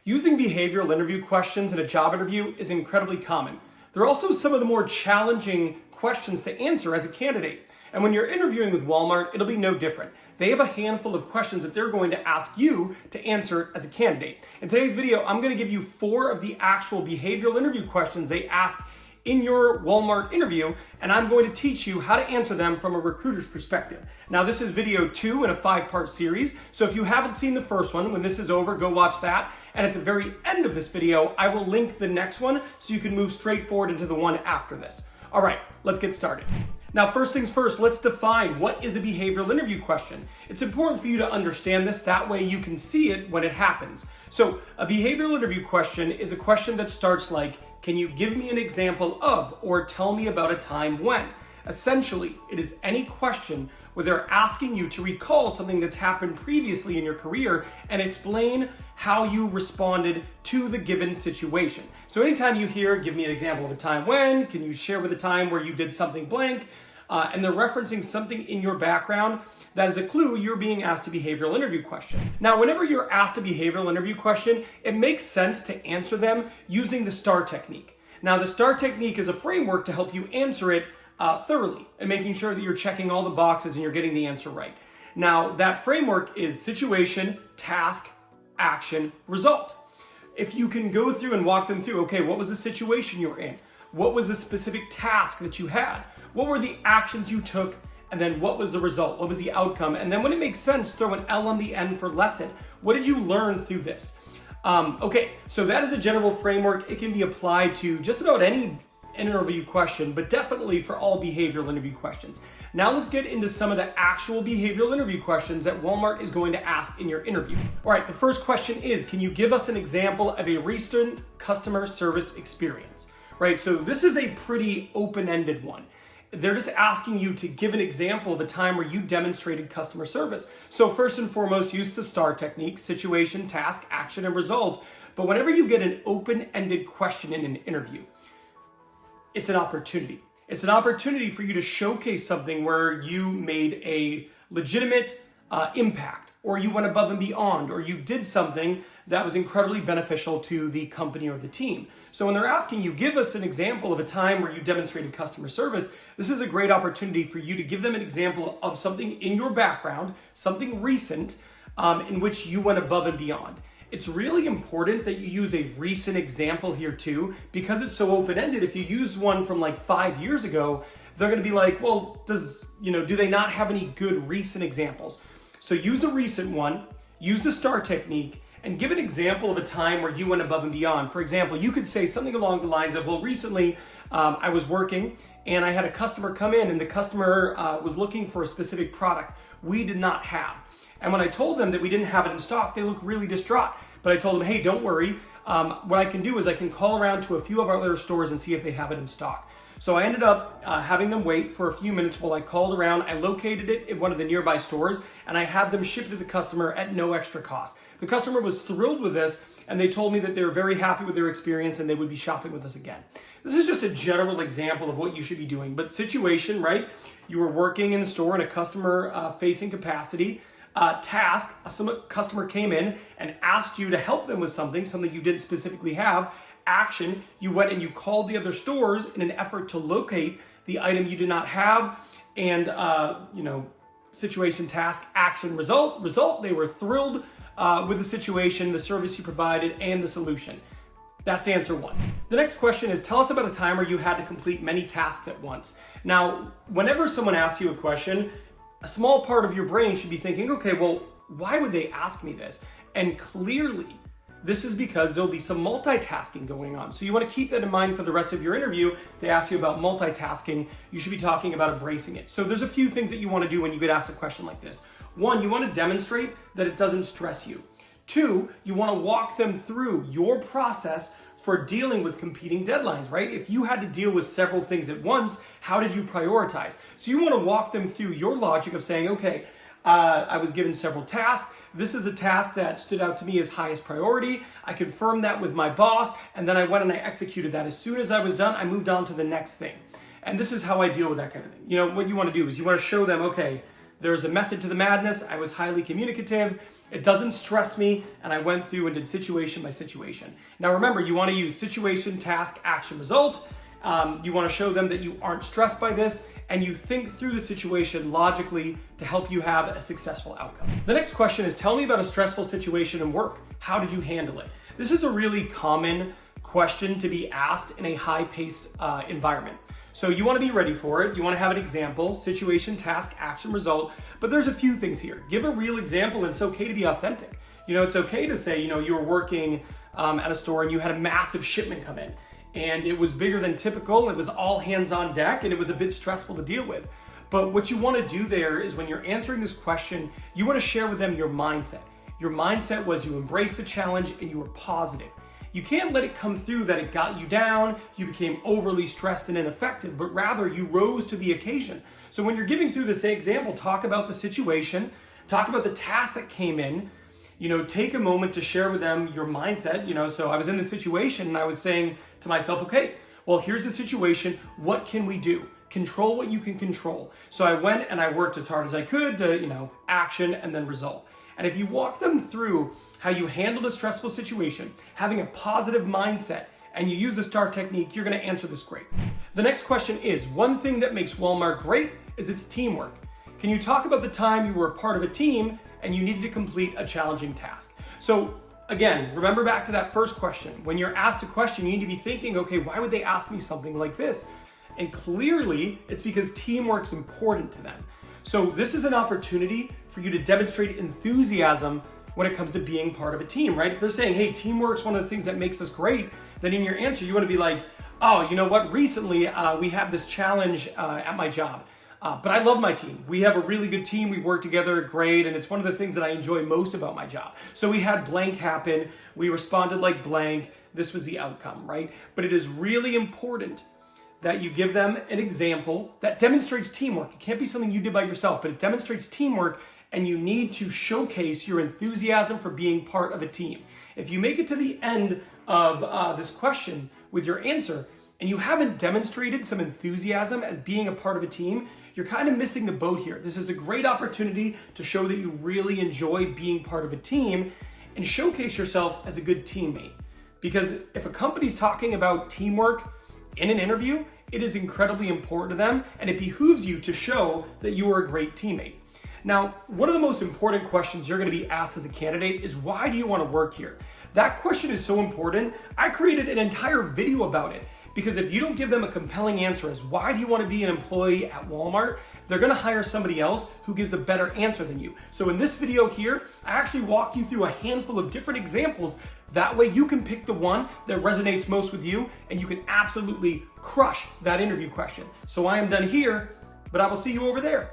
Using behavioral interview questions in a job interview is incredibly common. They're also some of the more challenging questions to answer as a candidate. And when you're interviewing with Walmart, it'll be no different. They have a handful of questions that they're going to ask you to answer as a candidate. In today's video, I'm going to give you 4 of the actual behavioral interview questions they ask in your Walmart interview, and I'm going to teach you how to answer them from a recruiter's perspective. Now, this is video 2 in a 5-part series, so if you haven't seen the first one, when this is over, go watch that. And at the very end of this video, I will link the next one so you can move straight forward into the one after this. All right, let's get started. Now, first things first, let's define what is a behavioral interview question. It's important for you to understand this, that way you can see it when it happens. So a behavioral interview question is a question that starts like, can you give me an example of, or tell me about a time when? Essentially, it is any question where they're asking you to recall something that's happened previously in your career and explain how you responded to the given situation. So anytime you hear, give me an example of a time when, can you share with a time where you did something blank, and they're referencing something in your background, that is a clue you're being asked a behavioral interview question. Now, whenever you're asked a behavioral interview question, it makes sense to answer them using the STAR technique. Now, the STAR technique is a framework to help you answer it thoroughly and making sure that you're checking all the boxes and you're getting the answer right. Now, that framework is situation, task, action, result. If you can go through and walk them through, okay, what was the situation you were in? What was the specific task that you had? What were the actions you took? And then what was the result? What was the outcome? And then when it makes sense, throw an L on the end for lesson. What did you learn through this? Okay, so that is a general framework. It can be applied to just about any interview question, but definitely for all behavioral interview questions. Now let's get into some of the actual behavioral interview questions that Walmart is going to ask in your interview. All right, the first question is, can you give us an example of a recent customer service experience? Right, so this is a pretty open-ended one. They're just asking you to give an example of a time where you demonstrated customer service. So first and foremost, use the STAR technique, situation, task, action, and result. But whenever you get an open-ended question in an interview, it's an opportunity. It's an opportunity for you to showcase something where you made a legitimate impact, or you went above and beyond, or you did something that was incredibly beneficial to the company or the team. So when they're asking you, give us an example of a time where you demonstrated customer service, this is a great opportunity for you to give them an example of something in your background, something recent, in which you went above and beyond. It's really important that you use a recent example here too, because it's so open-ended. If you use one from like 5 years ago, they're gonna be like, well, do they not have any good recent examples? So use a recent one, use the STAR technique, and give an example of a time where you went above and beyond. For example, you could say something along the lines of, well, recently I was working and I had a customer come in and the customer was looking for a specific product we did not have. And when I told them that we didn't have it in stock, they looked really distraught. But I told them, hey, don't worry. What I can do is I can call around to a few of our other stores and see if they have it in stock. So I ended up having them wait for a few minutes while I called around. I located it at one of the nearby stores and I had them shipped to the customer at no extra cost. The customer was thrilled with this and they told me that they were very happy with their experience and they would be shopping with us again. This is just a general example of what you should be doing. But situation, right? You were working in the store in a customer facing capacity. Task, some customer came in and asked you to help them with something you didn't specifically have. Action, you went and you called the other stores in an effort to locate the item you did not have. And, situation, task, action, result, they were thrilled with the situation, the service you provided, and the solution. That's answer 1. The next question is, tell us about a time where you had to complete many tasks at once. Now, whenever someone asks you a question, a small part of your brain should be thinking, okay, well, why would they ask me this? And clearly, this is because there'll be some multitasking going on. So you want to keep that in mind for the rest of your interview. If they ask you about multitasking, you should be talking about embracing it. So there's a few things that you want to do when you get asked a question like this. 1, you want to demonstrate that it doesn't stress you. 2, you want to walk them through your process for dealing with competing deadlines, right? If you had to deal with several things at once, how did you prioritize? So you want to walk them through your logic of saying, okay, I was given several tasks. This is a task that stood out to me as highest priority. I confirmed that with my boss, and then I went and I executed that. As soon as I was done, I moved on to the next thing. And this is how I deal with that kind of thing. What you want to do is you want to show them, okay, there's a method to the madness. I was highly communicative. It doesn't stress me, and I went through and did situation by situation. Now remember, you want to use situation, task, action, result. You want to show them that you aren't stressed by this, and you think through the situation logically to help you have a successful outcome. The next question is, tell me about a stressful situation in work. How did you handle it? This is a really common question to be asked in a high-paced environment. So you want to be ready for it. You want to have an example, situation, task, action, result. But there's a few things here. Give a real example, and it's okay to be authentic. It's okay to say, you were working at a store and you had a massive shipment come in, and it was bigger than typical. It was all hands on deck, and it was a bit stressful to deal with. But what you want to do there is, when you're answering this question, you want to share with them your mindset. Your mindset was you embraced the challenge and you were positive. You can't let it come through that it got you down, you became overly stressed and ineffective, but rather you rose to the occasion. So when you're giving through this example, talk about the situation, talk about the task that came in, take a moment to share with them your mindset. So I was in this situation and I was saying to myself, okay, well, here's the situation. What can we do? Control what you can control. So I went and I worked as hard as I could to, action and then result. And if you walk them through how you handled a stressful situation, having a positive mindset, and you use the STAR technique, you're going to answer this great. The next question is, one thing that makes Walmart great is its teamwork. Can you talk about the time you were a part of a team and you needed to complete a challenging task? So again, remember back to that first question. When you're asked a question, you need to be thinking, okay, why would they ask me something like this? And clearly, it's because teamwork's important to them. So this is an opportunity for you to demonstrate enthusiasm when it comes to being part of a team, right? If they're saying, hey, teamwork's one of the things that makes us great, then in your answer, you want to be like, oh, you know what? Recently, we had this challenge at my job, but I love my team. We have a really good team. We work together great, and it's one of the things that I enjoy most about my job. So we had blank happen. We responded like blank. This was the outcome, right? But it is really important that you give them an example that demonstrates teamwork. It can't be something you did by yourself, but it demonstrates teamwork, and you need to showcase your enthusiasm for being part of a team. If you make it to the end of this question with your answer, and you haven't demonstrated some enthusiasm as being a part of a team, you're kind of missing the boat here. This is a great opportunity to show that you really enjoy being part of a team and showcase yourself as a good teammate. Because if a company's talking about teamwork in an interview, it is incredibly important to them, and it behooves you to show that you are a great teammate. Now, one of the most important questions you're going to be asked as a candidate is, why do you want to work here? That question is so important. I created an entire video about it, because if you don't give them a compelling answer as why do you want to be an employee at Walmart, they're going to hire somebody else who gives a better answer than you. So in this video here, I actually walk you through a handful of different examples. That way you can pick the one that resonates most with you, and you can absolutely crush that interview question. So I am done here, but I will see you over there.